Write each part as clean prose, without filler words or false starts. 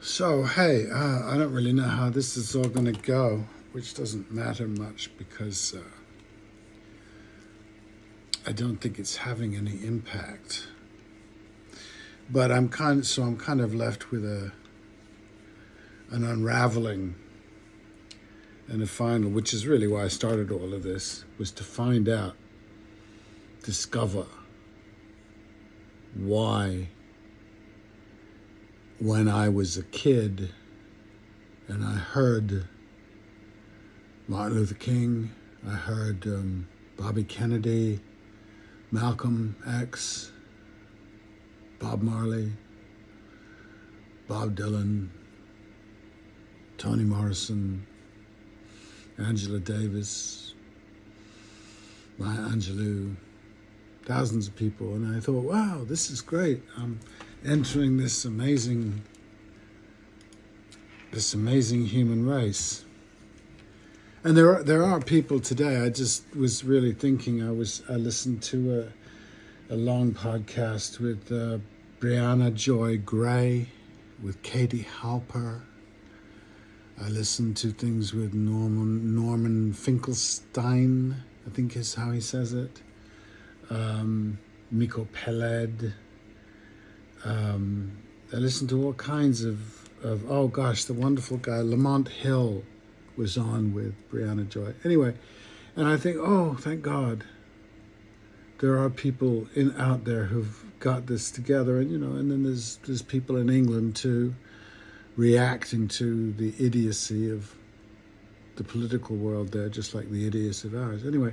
So, hey, I don't really know how this is all going to go, which doesn't matter much because I don't think it's having any impact. But I'm kind of left with an unraveling and a final, which is really why I started all of this, was to find out, discover why when I was a kid and I heard Martin Luther King, I heard Bobby Kennedy, Malcolm X, Bob Marley, Bob Dylan, Toni Morrison, Angela Davis, Maya Angelou, thousands of people, and I thought, wow, this is great. I'm entering this amazing human race. And there are people today. I just was really thinking. I listened to a long podcast with Brianna Joy Gray, with Katie Halper. I listened to things with Norman Finkelstein, I think is how he says it. Miko Peled. I listened to all kinds of oh gosh, the wonderful guy Lamont Hill was on with Brianna Joy. Anyway, and I think, oh, thank God, there are people out there who've got this together, and and then there's people in England too, reacting to the idiocy of the political world there, just like the idiocy of ours. Anyway,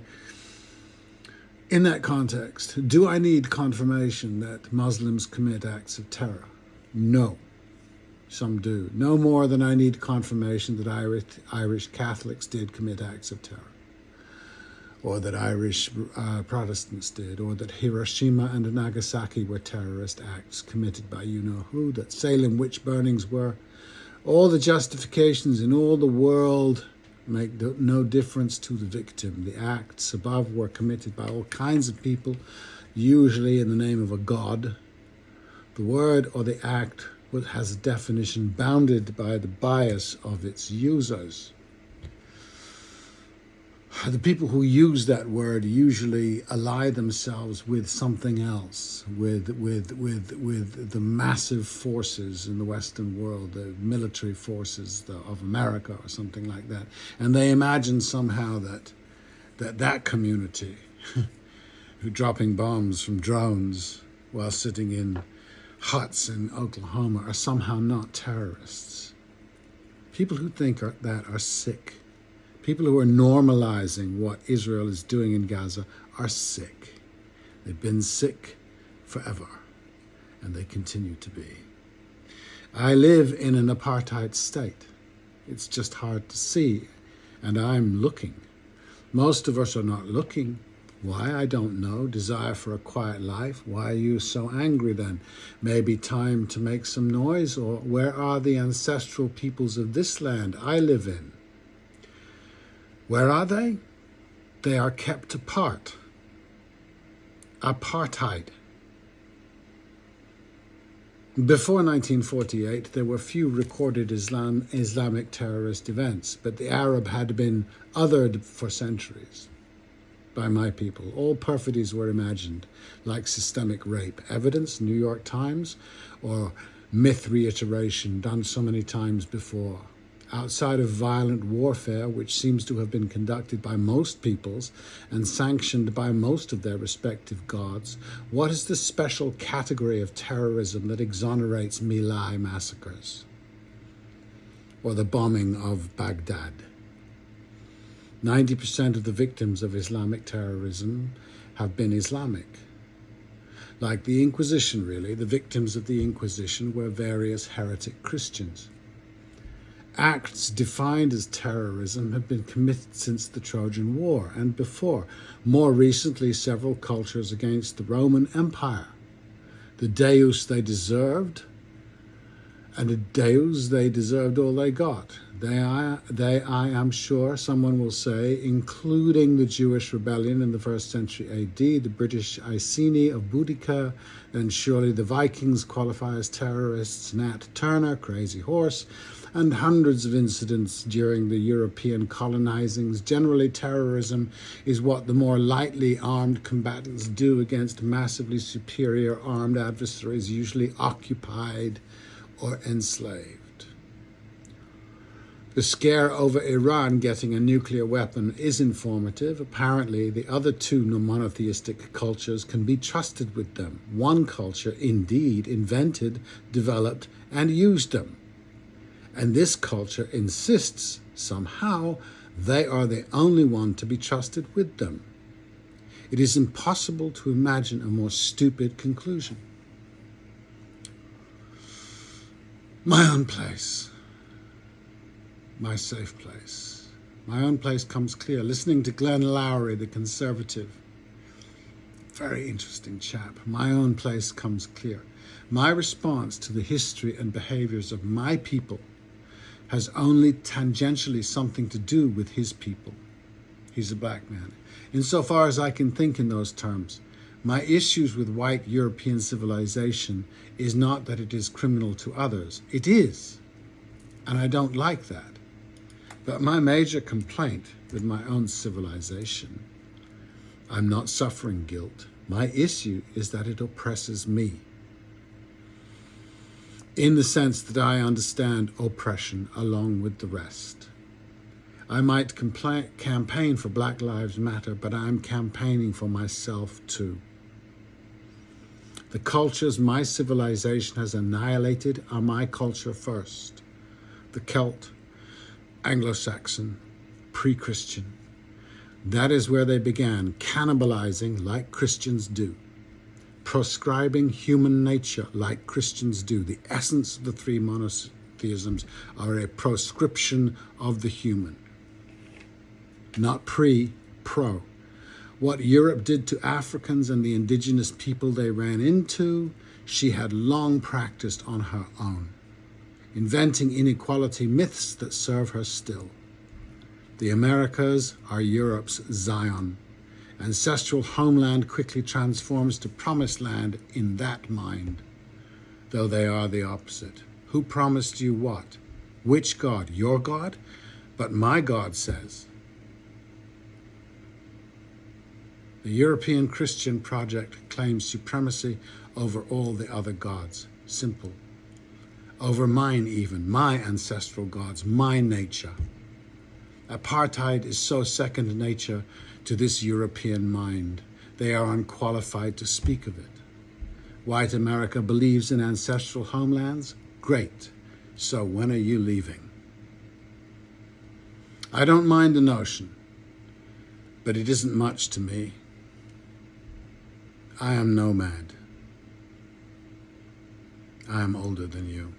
in that context, do I need confirmation that Muslims commit acts of terror? No. Some do. No more than I need confirmation that Irish Catholics did commit acts of terror, or that Irish Protestants did, or that Hiroshima and Nagasaki were terrorist acts committed by you-know-who, that Salem witch burnings were. All the justifications in all the world make no difference to the victim. The acts above were committed by all kinds of people, usually in the name of a god. The word or the act has a definition bounded by the bias of its users. The people who use that word usually ally themselves with something else, with the massive forces in the Western world, the military forces of America or something like that. And they imagine somehow that community who dropping bombs from drones while sitting in huts in Oklahoma are somehow not terrorists. People who think that are sick. People who are normalizing what Israel is doing in Gaza are sick. They've been sick forever, and they continue to be. I live in an apartheid state. It's just hard to see, and I'm looking. Most of us are not looking. Why? I don't know. Desire for a quiet life. Why are you so angry then? Maybe time to make some noise? Or where are the ancestral peoples of this land I live in? Where are they? They are kept apart. Apartheid. Before 1948, there were few recorded Islamic terrorist events, but the Arab had been othered for centuries by my people. All perfidies were imagined, like systemic rape. Evidence, New York Times, or myth reiteration done so many times before. Outside of violent warfare, which seems to have been conducted by most peoples and sanctioned by most of their respective gods, what is the special category of terrorism that exonerates My Lai massacres or the bombing of Baghdad? 90% of the victims of Islamic terrorism have been Islamic. Like the Inquisition, really, the victims of the Inquisition were various heretic Christians. Acts defined as terrorism have been committed since the Trojan War and before. More recently, several cultures against the Roman Empire. The Deus they deserved And the Deus, they deserved all they got. I am sure someone will say, including the Jewish rebellion in the 1st century AD, the British Iceni of Boudica, then surely the Vikings qualify as terrorists, Nat Turner, Crazy Horse, and hundreds of incidents during the European colonizings. Generally, terrorism is what the more lightly armed combatants do against massively superior armed adversaries, usually occupied or enslaved. The scare over Iran getting a nuclear weapon is informative. Apparently, the other two monotheistic cultures can be trusted with them. One culture, indeed, invented, developed, and used them. And this culture insists, somehow, they are the only one to be trusted with them. It is impossible to imagine a more stupid conclusion. My own place. My safe place. My own place comes clear. Listening to Glenn Lowry, the conservative, very interesting chap. My own place comes clear. My response to the history and behaviors of my people has only tangentially something to do with his people. He's a black man. Insofar as I can think in those terms, my issues with white European civilization is not that it is criminal to others. It is, and I don't like that. But my major complaint with my own civilization, I'm not suffering guilt. My issue is that it oppresses me. In the sense that I understand oppression along with the rest. I might campaign for Black Lives Matter, but I'm campaigning for myself too. The cultures my civilization has annihilated are my culture first. The Celt, Anglo-Saxon, pre-Christian. That is where they began, cannibalizing like Christians do, proscribing human nature like Christians do. The essence of the three monotheisms are a proscription of the human, not pro. What Europe did to Africans and the indigenous people they ran into, she had long practiced on her own, inventing inequality myths that serve her still. The Americas are Europe's Zion. Ancestral homeland quickly transforms to promised land in that mind, though they are the opposite. Who promised you what? Which God? Your God? But my God says. The European Christian project claims supremacy over all the other gods. Simple. Over mine even, my ancestral gods, my nature. Apartheid is so second nature to this European mind. They are unqualified to speak of it. White America believes in ancestral homelands? Great. So when are you leaving? I don't mind the notion, but it isn't much to me. I am nomad. I am older than you.